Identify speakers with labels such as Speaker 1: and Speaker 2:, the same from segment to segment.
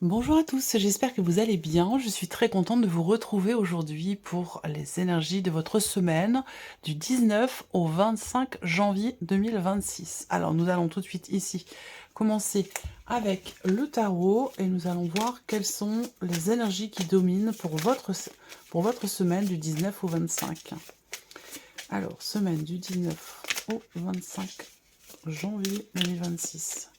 Speaker 1: Bonjour à tous, j'espère que vous allez bien. Je suis très contente de vous retrouver aujourd'hui pour les énergies de votre semaine du 19 au 25 janvier 2026. Alors nous allons tout de suite ici commencer avec le tarot et nous allons voir quelles sont les énergies qui dominent pour votre semaine du 19 au 25. Alors, semaine du 19 au 25 janvier 2026.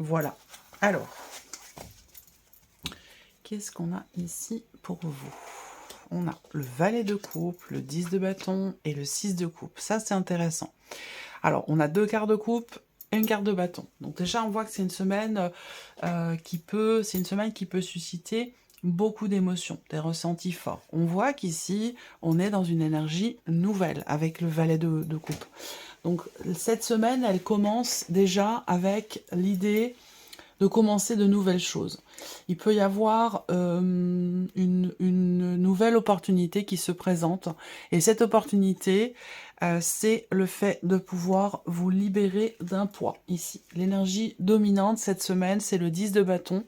Speaker 1: Voilà. Alors, qu'est-ce qu'on a ici pour vous? On a le valet de coupe, le 10 de bâton et le 6 de coupe. Ça, c'est intéressant. Alors, on a deux cartes de coupe et une carte de bâton. Donc déjà, on voit que c'est une semaine qui peut susciter beaucoup d'émotions, des ressentis forts. On voit qu'ici, on est dans une énergie nouvelle avec le valet de coupe. Donc cette semaine, elle commence déjà avec l'idée de commencer de nouvelles choses. Il peut y avoir une nouvelle opportunité qui se présente. Et cette opportunité, c'est le fait de pouvoir vous libérer d'un poids. Ici, l'énergie dominante cette semaine, c'est le 10 de bâton.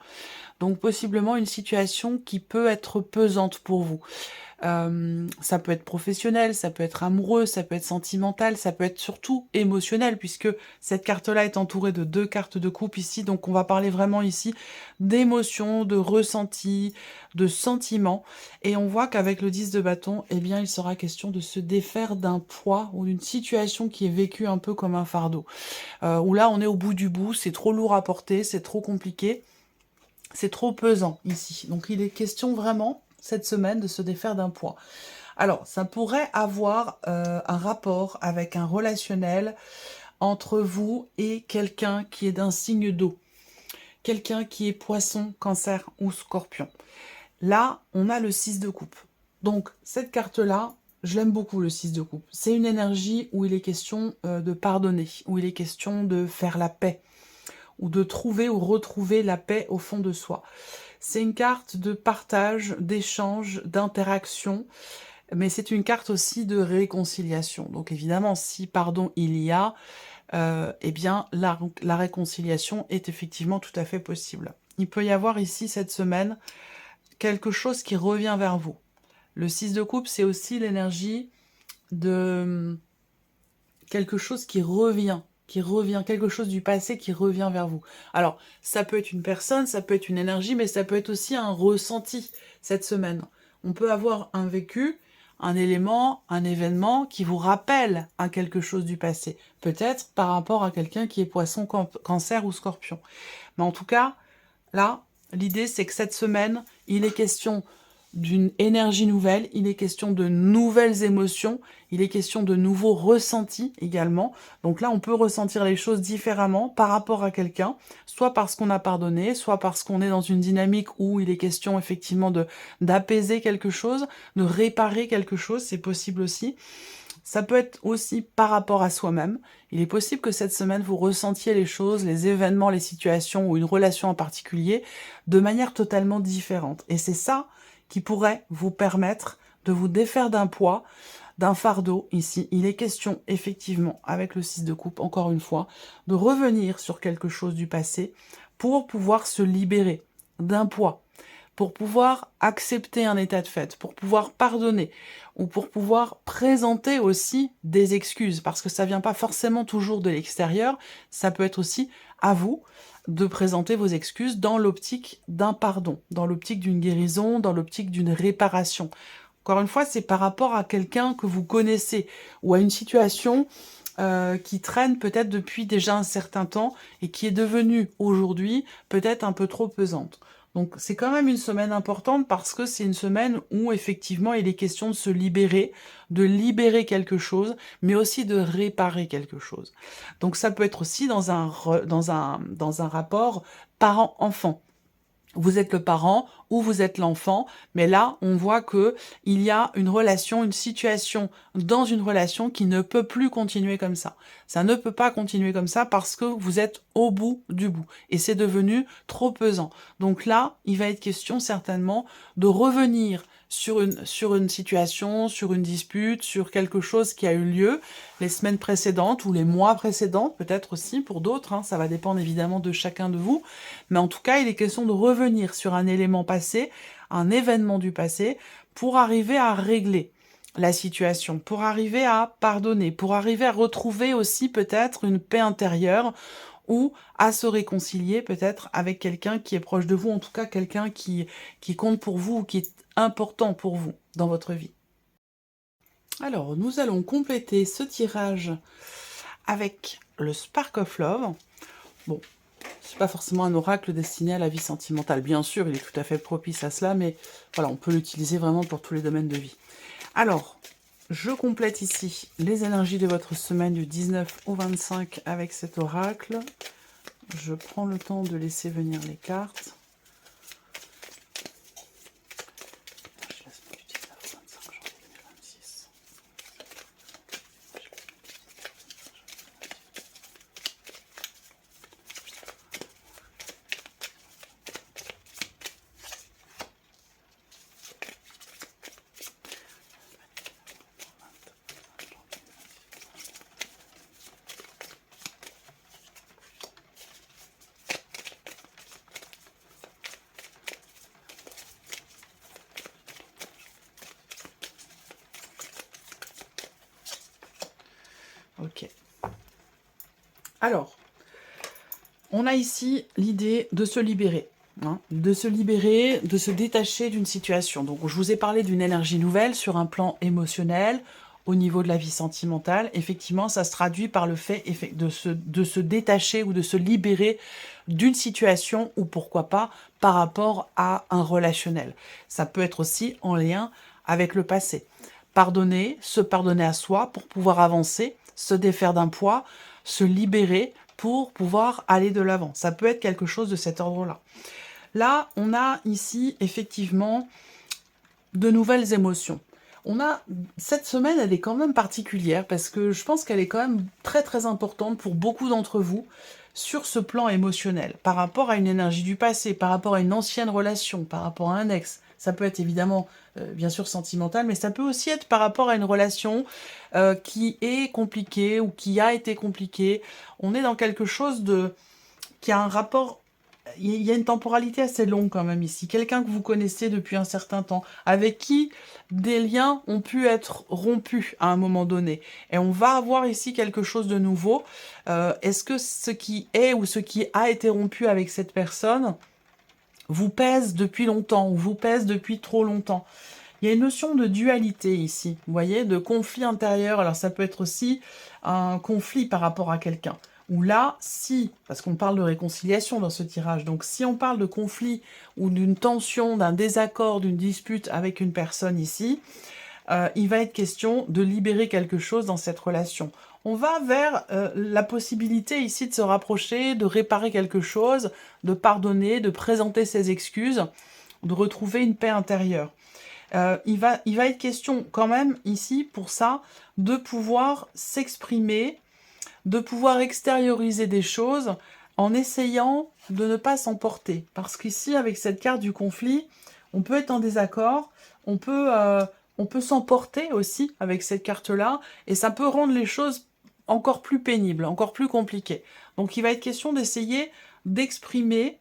Speaker 1: Donc possiblement une situation qui peut être pesante pour vous. Ça peut être professionnel, ça peut être amoureux, ça peut être sentimental, ça peut être surtout émotionnel, puisque cette carte-là est entourée de deux cartes de coupe ici, donc on va parler vraiment ici d'émotions, de ressentis, de sentiments, et on voit qu'avec le 10 de bâton, eh bien, il sera question de se défaire d'un poids ou d'une situation qui est vécue un peu comme un fardeau, où là, on est au bout du bout, c'est trop lourd à porter, c'est trop compliqué, c'est trop pesant ici. Donc il est question vraiment, cette semaine, de se défaire d'un poids. Alors, ça pourrait avoir un rapport avec un relationnel entre vous et quelqu'un qui est d'un signe d'eau. Quelqu'un qui est poisson, cancer ou scorpion. Là, on a le 6 de coupe. Donc, cette carte-là, je l'aime beaucoup, le 6 de coupe. C'est une énergie où il est question de pardonner, où il est question de faire la paix, ou de trouver ou retrouver la paix au fond de soi. C'est une carte de partage, d'échange, d'interaction, mais c'est une carte aussi de réconciliation. Donc évidemment, si pardon il y a, eh bien la réconciliation est effectivement tout à fait possible. Il peut y avoir ici cette semaine quelque chose qui revient vers vous. Le 6 de coupe, c'est aussi l'énergie de quelque chose qui revient, quelque chose du passé qui revient vers vous. Alors, ça peut être une personne, ça peut être une énergie, mais ça peut être aussi un ressenti cette semaine. On peut avoir un vécu, un élément, un événement qui vous rappelle à quelque chose du passé. Peut-être par rapport à quelqu'un qui est poisson, cancer ou scorpion. Mais en tout cas, là, l'idée c'est que cette semaine, il est question d'une énergie nouvelle, il est question de nouvelles émotions, il est question de nouveaux ressentis également. Donc là, on peut ressentir les choses différemment par rapport à quelqu'un, soit parce qu'on a pardonné, soit parce qu'on est dans une dynamique où il est question effectivement de d'apaiser quelque chose, de réparer quelque chose, c'est possible aussi. Ça peut être aussi par rapport à soi-même. Il est possible que cette semaine, vous ressentiez les choses, les événements, les situations ou une relation en particulier de manière totalement différente. Et c'est ça qui pourrait vous permettre de vous défaire d'un poids, d'un fardeau. Ici, il est question, effectivement, avec le 6 de coupe, encore une fois, de revenir sur quelque chose du passé pour pouvoir se libérer d'un poids, pour pouvoir accepter un état de fait, pour pouvoir pardonner, ou pour pouvoir présenter aussi des excuses, parce que ça vient pas forcément toujours de l'extérieur, ça peut être aussi à vous de présenter vos excuses dans l'optique d'un pardon, dans l'optique d'une guérison, dans l'optique d'une réparation. Encore une fois, c'est par rapport à quelqu'un que vous connaissez, ou à une situation qui traîne peut-être depuis déjà un certain temps, et qui est devenue aujourd'hui peut-être un peu trop pesante. Donc c'est quand même une semaine importante parce que c'est une semaine où effectivement il est question de se libérer, de libérer quelque chose, mais aussi de réparer quelque chose. Donc ça peut être aussi dans un rapport parent-enfant. Vous êtes le parent ou vous êtes l'enfant, mais là, on voit que il y a une relation, une situation dans une relation qui ne peut plus continuer comme ça. Ça ne peut pas continuer comme ça parce que vous êtes au bout du bout et c'est devenu trop pesant. Donc là, il va être question certainement de revenir sur une situation, sur une dispute, sur quelque chose qui a eu lieu les semaines précédentes ou les mois précédents, peut-être aussi pour d'autres, hein, ça va dépendre évidemment de chacun de vous, mais en tout cas, il est question de revenir sur un élément passé, un événement du passé, pour arriver à régler la situation, pour arriver à pardonner, pour arriver à retrouver aussi peut-être une paix intérieure ou à se réconcilier peut-être avec quelqu'un qui est proche de vous, en tout cas quelqu'un qui compte pour vous ou qui est important pour vous dans votre vie. Alors, nous allons compléter ce tirage avec le Spark of Love. Bon, c'est pas forcément un oracle destiné à la vie sentimentale. Bien sûr, il est tout à fait propice à cela, mais voilà, on peut l'utiliser vraiment pour tous les domaines de vie. Alors, je complète ici les énergies de votre semaine du 19 au 25 avec cet oracle. Je prends le temps de laisser venir les cartes. Je laisse du 19 au 25 janvier 2026. Ok. Alors, on a ici l'idée de se libérer. Hein, de se libérer, de se détacher d'une situation. Donc, je vous ai parlé d'une énergie nouvelle sur un plan émotionnel, au niveau de la vie sentimentale. Effectivement, ça se traduit par le fait de se détacher ou de se libérer d'une situation ou pourquoi pas par rapport à un relationnel. Ça peut être aussi en lien avec le passé. Pardonner, se pardonner à soi pour pouvoir avancer, se défaire d'un poids, se libérer pour pouvoir aller de l'avant. Ça peut être quelque chose de cet ordre-là. Là, on a ici effectivement de nouvelles émotions. Cette semaine, elle est quand même particulière parce que je pense qu'elle est quand même très très importante pour beaucoup d'entre vous sur ce plan émotionnel, par rapport à une énergie du passé, par rapport à une ancienne relation, par rapport à un ex. Ça peut être évidemment, bien sûr, sentimental, mais ça peut aussi être par rapport à une relation qui est compliquée ou qui a été compliquée. On est dans quelque chose qui a un rapport. Il y a une temporalité assez longue quand même ici. Quelqu'un que vous connaissez depuis un certain temps, avec qui des liens ont pu être rompus à un moment donné. Et on va avoir ici quelque chose de nouveau. Est-ce que ce qui est ou ce qui a été rompu avec cette personne vous pèse depuis longtemps ou vous pèse depuis trop longtemps? Il y a une notion de dualité ici, vous voyez, de conflit intérieur. Alors ça peut être aussi un conflit par rapport à quelqu'un. Ou là, si, parce qu'on parle de réconciliation dans ce tirage, donc si on parle de conflit ou d'une tension, d'un désaccord, d'une dispute avec une personne ici, il va être question de libérer quelque chose dans cette relation. On va vers la possibilité ici de se rapprocher, de réparer quelque chose, de pardonner, de présenter ses excuses, de retrouver une paix intérieure. Il va être question quand même ici, pour ça, de pouvoir s'exprimer, de pouvoir extérioriser des choses en essayant de ne pas s'emporter. Parce qu'ici, avec cette carte du conflit, on peut être en désaccord, on peut s'emporter aussi avec cette carte-là, et ça peut rendre les choses encore plus pénibles, encore plus compliquées. Donc il va être question d'essayer d'exprimer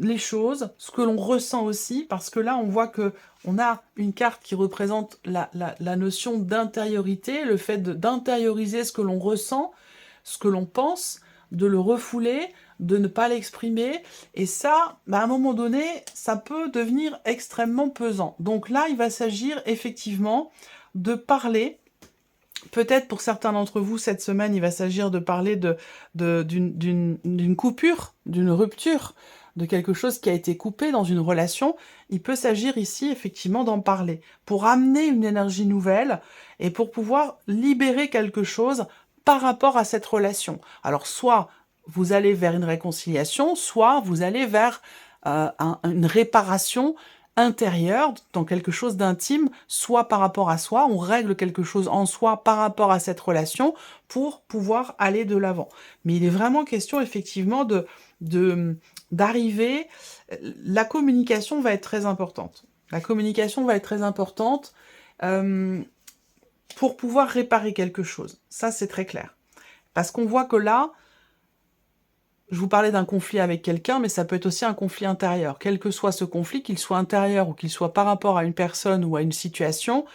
Speaker 1: les choses, ce que l'on ressent aussi, parce que là, on voit que on a une carte qui représente la notion d'intériorité, le fait d'intérioriser ce que l'on ressent, ce que l'on pense, de le refouler, de ne pas l'exprimer, et ça, à un moment donné, ça peut devenir extrêmement pesant. Donc là, il va s'agir effectivement de parler. Peut-être pour certains d'entre vous, cette semaine, il va s'agir de parler d'une coupure, d'une rupture, de quelque chose qui a été coupé dans une relation. Il peut s'agir ici, effectivement, d'en parler, pour amener une énergie nouvelle et pour pouvoir libérer quelque chose par rapport à cette relation. Alors, soit vous allez vers une réconciliation, soit vous allez vers une réparation intérieure dans quelque chose d'intime, soit par rapport à soi, on règle quelque chose en soi par rapport à cette relation pour pouvoir aller de l'avant. Mais il est vraiment question effectivement d'arriver, la communication va être très importante. La communication va être très importante pour pouvoir réparer quelque chose. Ça, c'est très clair. Parce qu'on voit que là, je vous parlais d'un conflit avec quelqu'un, mais ça peut être aussi un conflit intérieur. Quel que soit ce conflit, qu'il soit intérieur ou qu'il soit par rapport à une personne ou à une situation,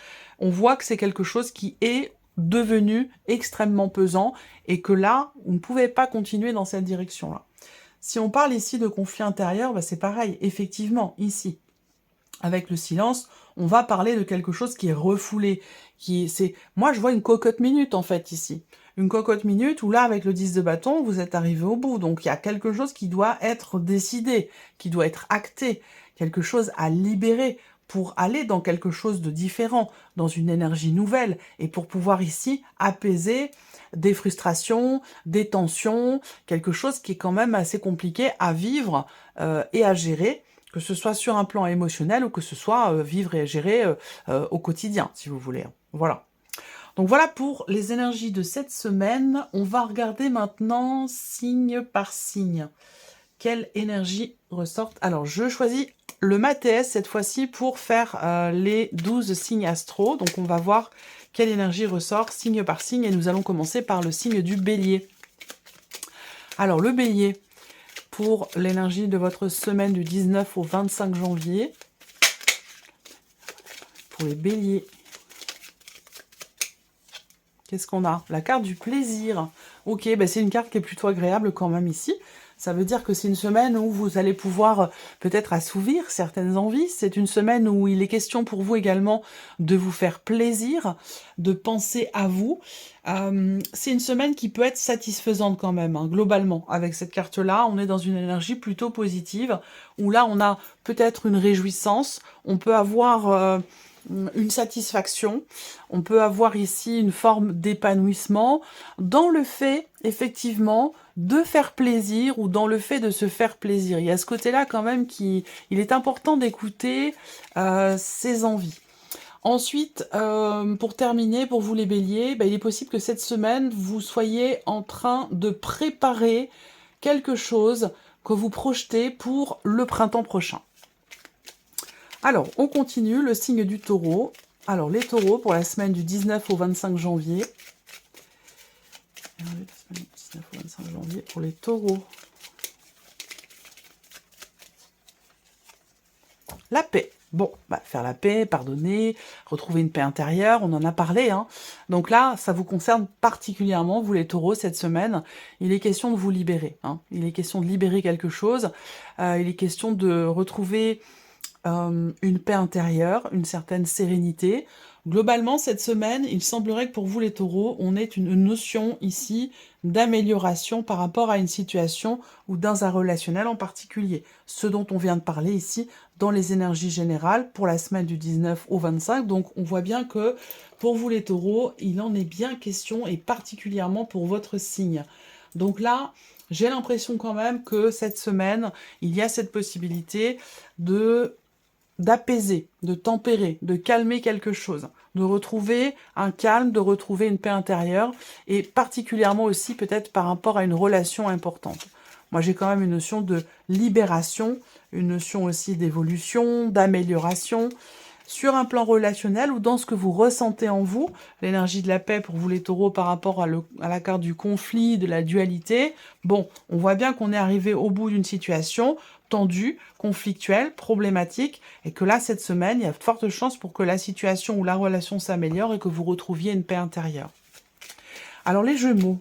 Speaker 1: on voit que c'est quelque chose qui est devenu extrêmement pesant et que là, vous ne pouvez pas continuer dans cette direction-là. Si on parle ici de conflit intérieur, bah c'est pareil, effectivement, ici, avec le silence, on va parler de quelque chose qui est refoulé. Moi, je vois une cocotte minute, en fait, ici. Une cocotte minute où là, avec le 10 de bâton, vous êtes arrivé au bout. Donc, il y a quelque chose qui doit être décidé, qui doit être acté, quelque chose à libérer pour aller dans quelque chose de différent, dans une énergie nouvelle, et pour pouvoir ici apaiser des frustrations, des tensions, quelque chose qui est quand même assez compliqué à vivre et à gérer, que ce soit sur un plan émotionnel ou que ce soit vivre et gérer au quotidien, si vous voulez. Voilà. Donc voilà pour les énergies de cette semaine. On va regarder maintenant signe par signe. Quelle énergie ressort? Alors, je choisis le Mathes cette fois-ci pour faire les 12 signes astro. Donc, on va voir quelle énergie ressort signe par signe. Et nous allons commencer par le signe du Bélier. Alors, le Bélier, pour l'énergie de votre semaine du 19 au 25 janvier. Pour les Béliers. Qu'est-ce qu'on a? La carte du plaisir. Ok, ben c'est une carte qui est plutôt agréable quand même ici. Ça veut dire que c'est une semaine où vous allez pouvoir peut-être assouvir certaines envies. C'est une semaine où il est question pour vous également de vous faire plaisir, de penser à vous. C'est une semaine qui peut être satisfaisante quand même, hein, globalement. Avec cette carte-là, on est dans une énergie plutôt positive, où là, on a peut-être une réjouissance. On peut avoir une satisfaction. On peut avoir ici une forme d'épanouissement dans le fait, effectivement, de faire plaisir ou dans le fait de se faire plaisir. Il y a ce côté-là quand même il est important d'écouter ses envies. Ensuite, pour terminer, pour vous les béliers, il est possible que cette semaine, vous soyez en train de préparer quelque chose que vous projetez pour le printemps prochain. Alors, on continue, le signe du taureau. Alors, les taureaux, pour la semaine du 19 au 25 janvier. La semaine du 19 au 25 janvier, pour les taureaux. La paix. Bon, faire la paix, pardonner, retrouver une paix intérieure, on en a parlé. Hein. Donc là, ça vous concerne particulièrement, vous les taureaux, cette semaine. Il est question de vous libérer. Hein. Il est question de libérer quelque chose. Il est question de retrouver une paix intérieure, une certaine sérénité. Globalement, cette semaine, il semblerait que pour vous les taureaux, on ait une notion ici d'amélioration par rapport à une situation ou dans un relationnel en particulier. Ce dont on vient de parler ici dans les énergies générales pour la semaine du 19 au 25. Donc on voit bien que pour vous les taureaux, il en est bien question et particulièrement pour votre signe. Donc là, j'ai l'impression quand même que cette semaine, il y a cette possibilité d'apaiser, de tempérer, de calmer quelque chose, de retrouver un calme, de retrouver une paix intérieure, et particulièrement aussi peut-être par rapport à une relation importante. Moi, j'ai quand même une notion de libération, une notion aussi d'évolution, d'amélioration, sur un plan relationnel ou dans ce que vous ressentez en vous, l'énergie de la paix pour vous les taureaux par rapport à la carte du conflit, de la dualité. Bon, on voit bien qu'on est arrivé au bout d'une situation tendue, conflictuelle, problématique, et que là, cette semaine, il y a de fortes chances pour que la situation ou la relation s'améliore et que vous retrouviez une paix intérieure. Alors les Gémeaux,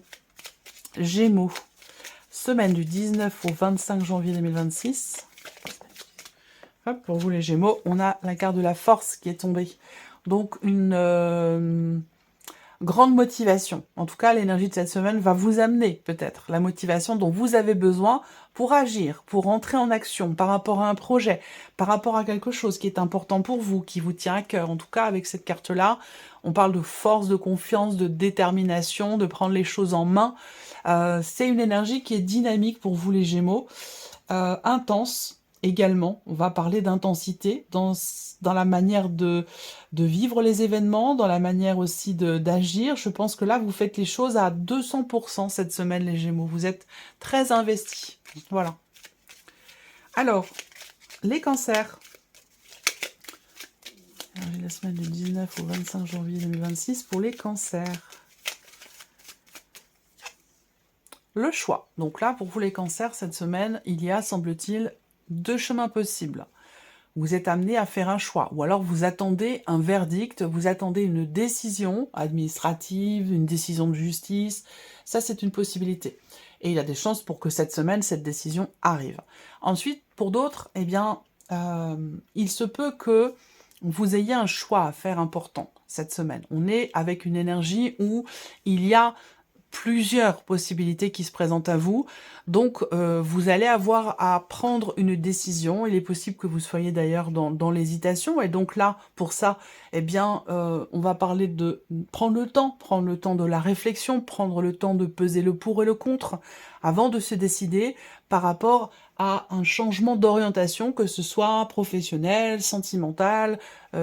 Speaker 1: semaine du 19 au 25 janvier 2026. Hop, pour vous les Gémeaux, on a la carte de la force qui est tombée. Donc une grande motivation. En tout cas, l'énergie de cette semaine va vous amener peut-être la motivation dont vous avez besoin pour agir, pour entrer en action par rapport à un projet, par rapport à quelque chose qui est important pour vous, qui vous tient à cœur. En tout cas, avec cette carte-là, on parle de force, de confiance, de détermination, de prendre les choses en main. C'est une énergie qui est dynamique pour vous les Gémeaux, intense, également. On va parler d'intensité dans la manière de vivre les événements, dans la manière aussi d'agir. Je pense que là, vous faites les choses à 200% cette semaine, les Gémeaux. Vous êtes très investis. Voilà. Alors, les cancers. J'ai la semaine du 19 au 25 janvier 2026 pour les cancers. Le choix. Donc là, pour vous les cancers, cette semaine, il y a, semble-t-il, 2 chemins possibles. Vous êtes amené à faire un choix, ou alors vous attendez un verdict, vous attendez une décision administrative, une décision de justice. Ça, c'est une possibilité. Et il y a des chances pour que cette semaine, cette décision arrive. Ensuite, pour d'autres, eh bien, il se peut que vous ayez un choix à faire important cette semaine. On est avec une énergie où il y a plusieurs possibilités qui se présentent à vous. Donc, vous allez avoir à prendre une décision. Il est possible que vous soyez d'ailleurs dans l'hésitation. Et donc là, pour ça, eh bien, on va parler de prendre le temps de la réflexion, prendre le temps de peser le pour et le contre avant de se décider par rapport à un changement d'orientation, que ce soit professionnel, sentimental,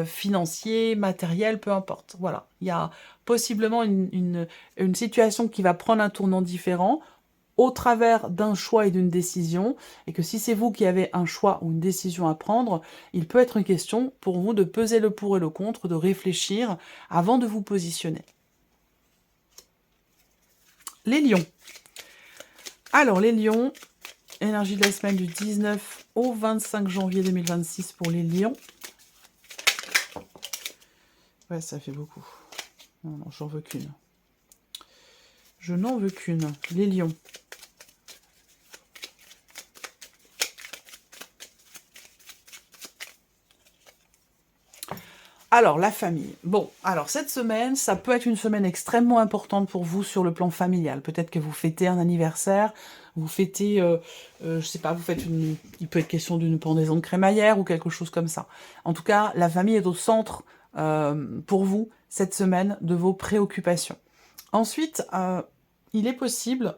Speaker 1: financier, matériel, peu importe. Voilà, il y a possiblement une situation qui va prendre un tournant différent au travers d'un choix et d'une décision, et que si c'est vous qui avez un choix ou une décision à prendre, il peut être une question pour vous de peser le pour et le contre, de réfléchir avant de vous positionner. Les lions. Alors, les lions, énergie de la semaine du 19 au 25 janvier 2026 pour les lions. Ouais, ça fait beaucoup. Non, non, j'en veux qu'une. Je n'en veux qu'une. Les lions. Alors, la famille. Bon, alors cette semaine, ça peut être une semaine extrêmement importante pour vous sur le plan familial. Peut-être que vous fêtez un anniversaire, vous fêtez, je sais pas, il peut être question d'une pendaison de crémaillère ou quelque chose comme ça. En tout cas, la famille est au centre pour vous cette semaine de vos préoccupations. Ensuite, il est possible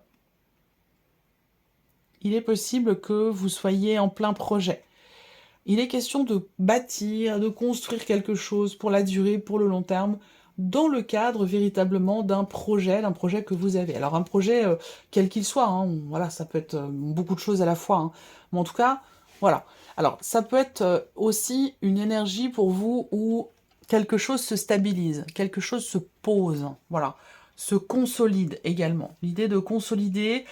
Speaker 1: que vous soyez en plein projet. Il est question de bâtir, de construire quelque chose pour la durée, pour le long terme, dans le cadre véritablement d'un projet que vous avez. Alors un projet quel qu'il soit, hein, voilà, ça peut être beaucoup de choses à la fois, hein, mais en tout cas, voilà. Alors ça peut être aussi une énergie pour vous où quelque chose se stabilise, quelque chose se pose, voilà, se consolide également. L'idée de consolider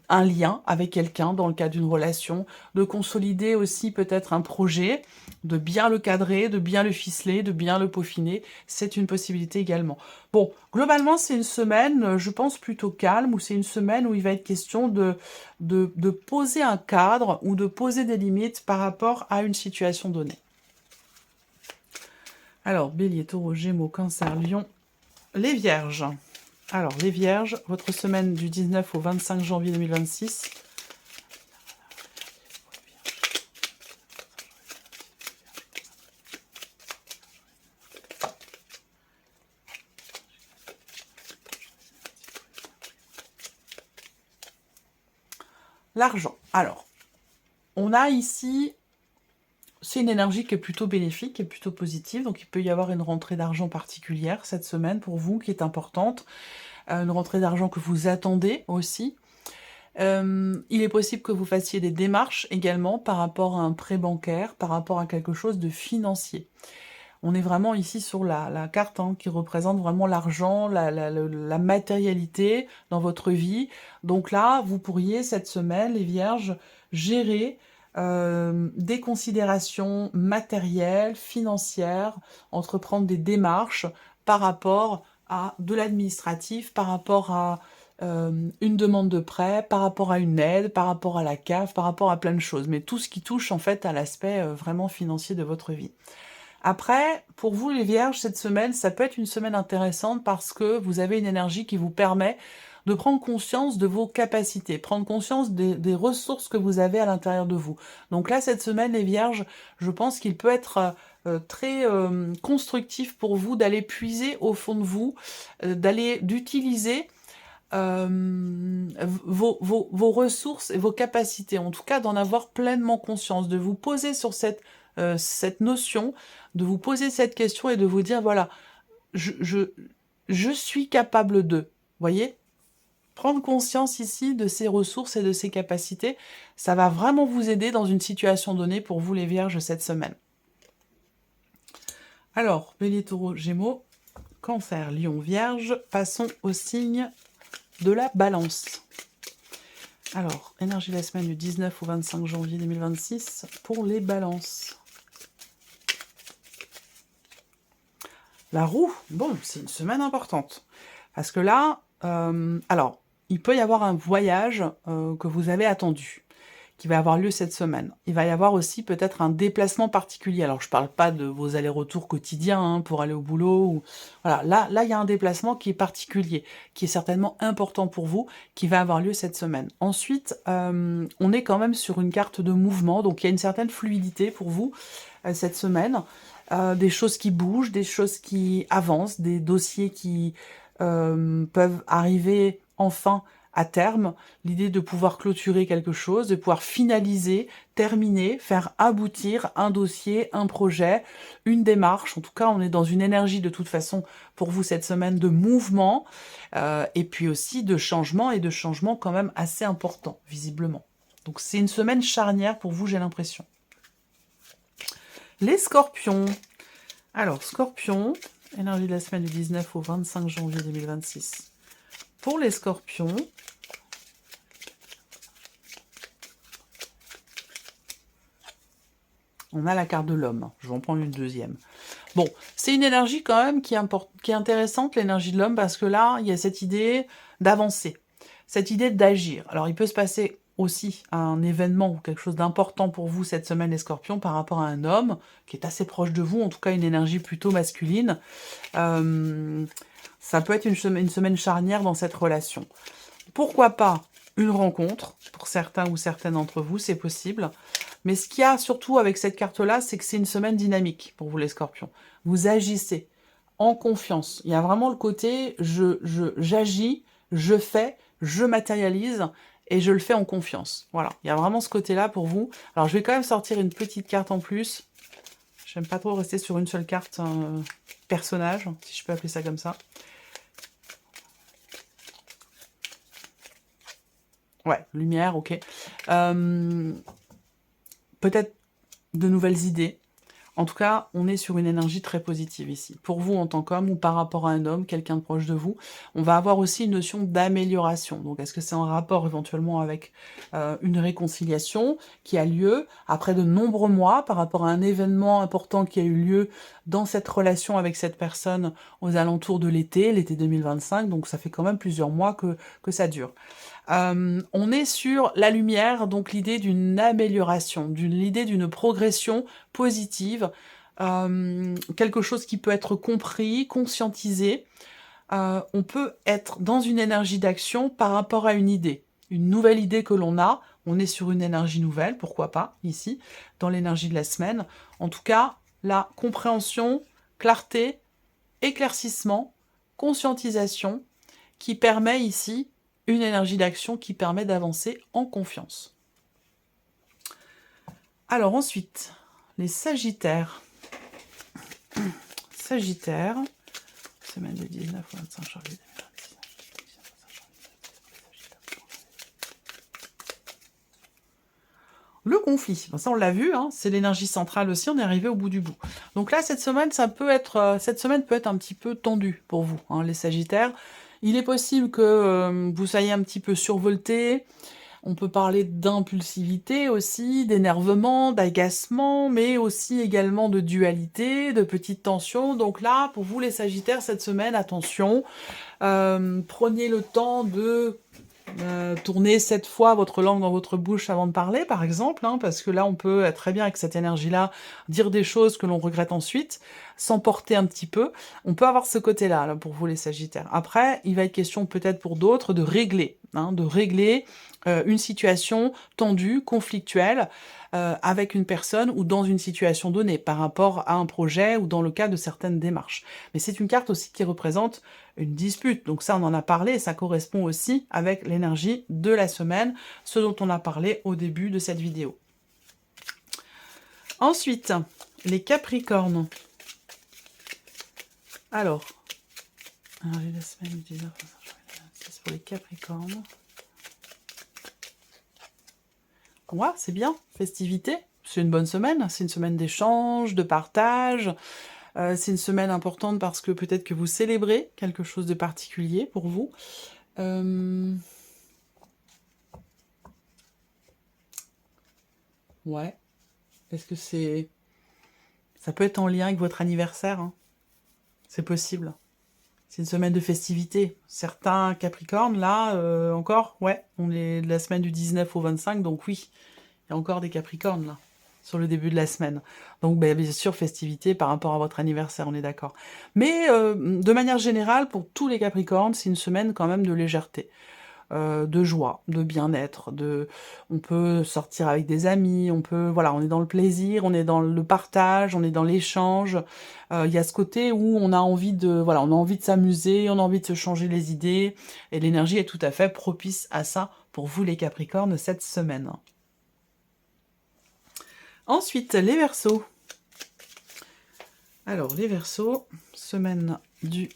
Speaker 1: un lien avec quelqu'un dans le cadre d'une relation, de consolider aussi peut-être un projet, de bien le cadrer, de bien le ficeler, de bien le peaufiner, c'est une possibilité également. Bon, globalement, c'est une semaine, je pense, plutôt calme, ou c'est une semaine où il va être question de poser un cadre ou de poser des limites par rapport à une situation donnée. Alors, Bélier, Taureau, Gémeaux, Cancer, Lion, les Vierges. Alors, les Vierges, votre semaine du 19 au 25 janvier 2026. L'argent. Alors, on a ici, c'est une énergie qui est plutôt bénéfique, qui est plutôt positive, donc il peut y avoir une rentrée d'argent particulière cette semaine pour vous, qui est importante, une rentrée d'argent que vous attendez aussi. Il est possible que vous fassiez des démarches également par rapport à un prêt bancaire, par rapport à quelque chose de financier. On est vraiment ici sur la carte qui représente vraiment l'argent, la matérialité dans votre vie. Donc là, vous pourriez cette semaine, les Vierges, gérer des considérations matérielles, financières, entreprendre des démarches par rapport à de l'administratif, par rapport à une demande de prêt, par rapport à une aide, par rapport à la CAF, par rapport à plein de choses. Mais tout ce qui touche en fait à l'aspect vraiment financier de votre vie. Après, pour vous les Vierges, cette semaine, ça peut être une semaine intéressante parce que vous avez une énergie qui vous permet de prendre conscience de vos capacités, prendre conscience des ressources que vous avez à l'intérieur de vous. Donc là, cette semaine, les Vierges, je pense qu'il peut être très constructif pour vous d'aller puiser au fond de vous, d'utiliser vos ressources et vos capacités, en tout cas d'en avoir pleinement conscience, de vous poser sur cette notion, de vous poser cette question et de vous dire, voilà, je suis capable de, voyez, prendre conscience ici de ses ressources et de ses capacités, ça va vraiment vous aider dans une situation donnée pour vous les Vierges cette semaine. Alors, Bélier, Taureau, Gémeaux, Cancer, Lion, Vierge, passons au signe de la Balance. Alors, énergie de la semaine du 19 au 25 janvier 2026 pour les Balances. La Roue, bon, c'est une semaine importante. Parce que là, alors, il peut y avoir un voyage que vous avez attendu, qui va avoir lieu cette semaine. Il va y avoir aussi peut-être un déplacement particulier. Alors, je ne parle pas de vos allers-retours quotidiens hein, pour aller au boulot. Ou... Voilà, là, il y a un déplacement qui est particulier, qui est certainement important pour vous, qui va avoir lieu cette semaine. Ensuite, on est quand même sur une carte de mouvement, donc il y a une certaine fluidité pour vous cette semaine. Des choses qui bougent, des choses qui avancent, des dossiers qui peuvent arriver enfin à terme, l'idée de pouvoir clôturer quelque chose, de pouvoir finaliser, terminer, faire aboutir un dossier, un projet, une démarche. En tout cas, on est dans une énergie de toute façon pour vous cette semaine de mouvement et puis aussi de changement et de changement quand même assez important, visiblement. Donc c'est une semaine charnière pour vous, j'ai l'impression. Les Scorpions. Alors, Scorpions, énergie de la semaine du 19 au 25 janvier 2026. Pour les Scorpions, on a la carte de l'homme. Je vais en prendre une deuxième. Bon, c'est une énergie quand même qui est intéressante, l'énergie de l'homme, parce que là, il y a cette idée d'avancer, cette idée d'agir. Alors, il peut se passer aussi un événement ou quelque chose d'important pour vous cette semaine, les Scorpions, par rapport à un homme qui est assez proche de vous, en tout cas une énergie plutôt masculine. Ça peut être une semaine charnière dans cette relation. Pourquoi pas une rencontre, pour certains ou certaines d'entre vous, c'est possible. Mais ce qu'il y a surtout avec cette carte-là, c'est que c'est une semaine dynamique pour vous les Scorpions. Vous agissez en confiance. Il y a vraiment le côté j'agis, je fais, je matérialise et je le fais en confiance. Voilà, il y a vraiment ce côté-là pour vous. Alors je vais quand même sortir une petite carte en plus. J'aime pas trop rester sur une seule carte personnage, si je peux appeler ça comme ça. Ouais, lumière, ok. Peut-être de nouvelles idées. En tout cas, on est sur une énergie très positive ici. Pour vous en tant qu'homme ou par rapport à un homme, quelqu'un de proche de vous, on va avoir aussi une notion d'amélioration. Donc, est-ce que c'est en rapport éventuellement avec une réconciliation qui a lieu après de nombreux mois par rapport à un événement important qui a eu lieu dans cette relation avec cette personne aux alentours de l'été 2025. Donc, ça fait quand même plusieurs mois que ça dure. On est sur la lumière, donc l'idée d'une amélioration, l'idée d'une progression positive, quelque chose qui peut être compris, conscientisé. On peut être dans une énergie d'action par rapport à une nouvelle idée que l'on a. On est sur une énergie nouvelle, pourquoi pas, ici, dans l'énergie de la semaine. En tout cas, la compréhension, clarté, éclaircissement, conscientisation, qui permet ici une énergie d'action qui permet d'avancer en confiance. Alors ensuite, les Sagittaires. Sagittaire, semaine du 19 au 25 janvier 2026. Le conflit, ça on l'a vu, hein, c'est l'énergie centrale aussi, on est arrivé au bout du bout. Donc là, cette semaine peut être un petit peu tendue pour vous, hein, les Sagittaires. Il est possible que vous soyez un petit peu survolté. On peut parler d'impulsivité aussi, d'énervement, d'agacement, mais aussi également de dualité, de petites tensions. Donc là, pour vous les Sagittaires, cette semaine, attention, prenez le temps de tourner 7 fois votre langue dans votre bouche avant de parler, par exemple, hein, parce que là, on peut très bien, avec cette énergie-là, dire des choses que l'on regrette ensuite, s'emporter un petit peu. On peut avoir ce côté-là, là, pour vous, les Sagittaires. Après, il va être question, peut-être pour d'autres, de régler hein, de régler une situation tendue, conflictuelle, avec une personne ou dans une situation donnée, par rapport à un projet ou dans le cas de certaines démarches. Mais c'est une carte aussi qui représente une dispute, donc ça on en a parlé, ça correspond aussi avec l'énergie de la semaine, ce dont on a parlé au début de cette vidéo. Ensuite, les Capricornes. Alors la semaine du 19, c'est pour les Capricornes. Ouais, c'est bien, festivité, c'est une bonne semaine, c'est une semaine d'échange, de partage, c'est une semaine importante parce que peut-être que vous célébrez quelque chose de particulier pour vous. Ouais, est-ce que c'est... Ça peut être en lien avec votre anniversaire, hein. C'est possible. C'est une semaine de festivité. Certains Capricornes, là, encore, ouais, on est de la semaine du 19 au 25, donc oui, il y a encore des Capricornes, là, sur le début de la semaine. Donc, bien sûr, festivité par rapport à votre anniversaire, on est d'accord. Mais, de manière générale, pour tous les Capricornes, c'est une semaine quand même de légèreté. De joie, de bien-être, on peut sortir avec des amis, voilà, on est dans le plaisir, on est dans le partage, on est dans l'échange. Il y a ce côté où on a envie de s'amuser, on a envie de se changer les idées, et l'énergie est tout à fait propice à ça pour vous les Capricornes cette semaine. Ensuite, les Verseaux. Alors, les Verseaux, semaine du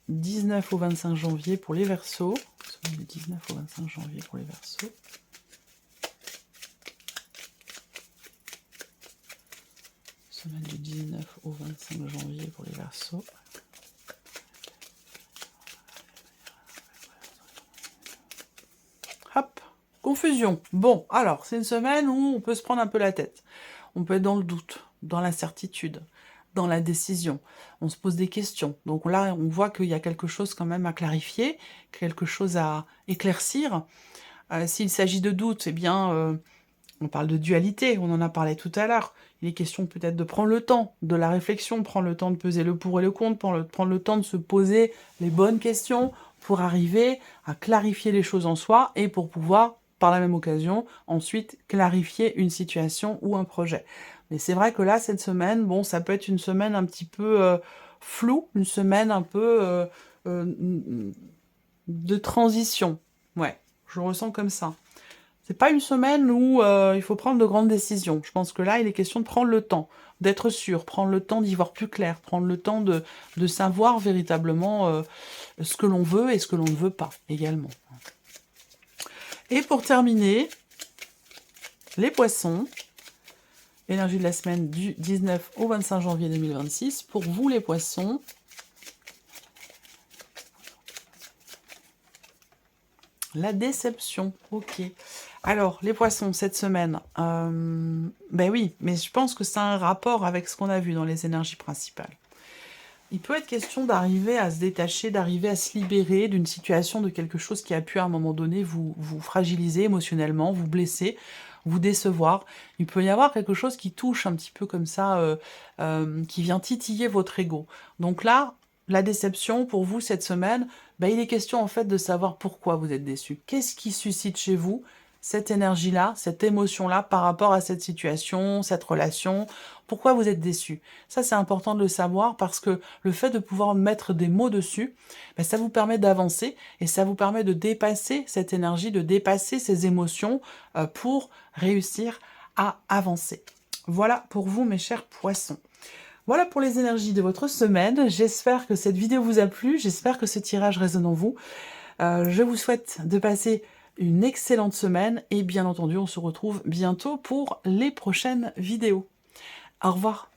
Speaker 1: 19 au 25 janvier pour les Verseaux. Semaine du 19 au 25 janvier pour les Verseaux. Semaine du 19 au 25 janvier pour les Verseaux. Hop, confusion. Bon, alors, c'est une semaine où on peut se prendre un peu la tête. On peut être dans le doute, dans l'incertitude, dans la décision. On se pose des questions. Donc là, on voit qu'il y a quelque chose quand même à clarifier, quelque chose à éclaircir. S'il s'agit de doute, eh bien, on parle de dualité, on en a parlé tout à l'heure. Il est question peut-être de prendre le temps de la réflexion, prendre le temps de peser le pour et le contre, prendre le temps de se poser les bonnes questions pour arriver à clarifier les choses en soi et pour pouvoir, par la même occasion, ensuite clarifier une situation ou un projet. Mais c'est vrai que là, cette semaine, bon, ça peut être une semaine un petit peu floue, une semaine un peu de transition. Ouais, je le ressens comme ça. C'est pas une semaine où il faut prendre de grandes décisions. Je pense que là, il est question de prendre le temps, d'être sûr, prendre le temps d'y voir plus clair, prendre le temps de savoir véritablement ce que l'on veut et ce que l'on ne veut pas également. Et pour terminer, les Poissons, énergie de la semaine du 19 au 25 janvier 2026. Pour vous, les Poissons, la déception, ok. Alors, les Poissons, cette semaine, ben oui, mais je pense que c'est un rapport avec ce qu'on a vu dans les énergies principales. Il peut être question d'arriver à se détacher, d'arriver à se libérer d'une situation, de quelque chose qui a pu à un moment donné vous fragiliser émotionnellement, vous blesser, vous décevoir. Il peut y avoir quelque chose qui touche un petit peu comme ça, qui vient titiller votre ego. Donc là, la déception pour vous cette semaine, ben, il est question en fait de savoir pourquoi vous êtes déçu. Qu'est-ce qui suscite chez vous cette énergie-là, cette émotion-là par rapport à cette situation, cette relation, pourquoi vous êtes déçu. Ça, c'est important de le savoir parce que le fait de pouvoir mettre des mots dessus, ben, ça vous permet d'avancer et ça vous permet de dépasser cette énergie, de dépasser ces émotions pour réussir à avancer. Voilà pour vous, mes chers poissons. Voilà pour les énergies de votre semaine. J'espère que cette vidéo vous a plu, j'espère que ce tirage résonne en vous. Je vous souhaite de passer une excellente semaine et bien entendu, on se retrouve bientôt pour les prochaines vidéos. Au revoir.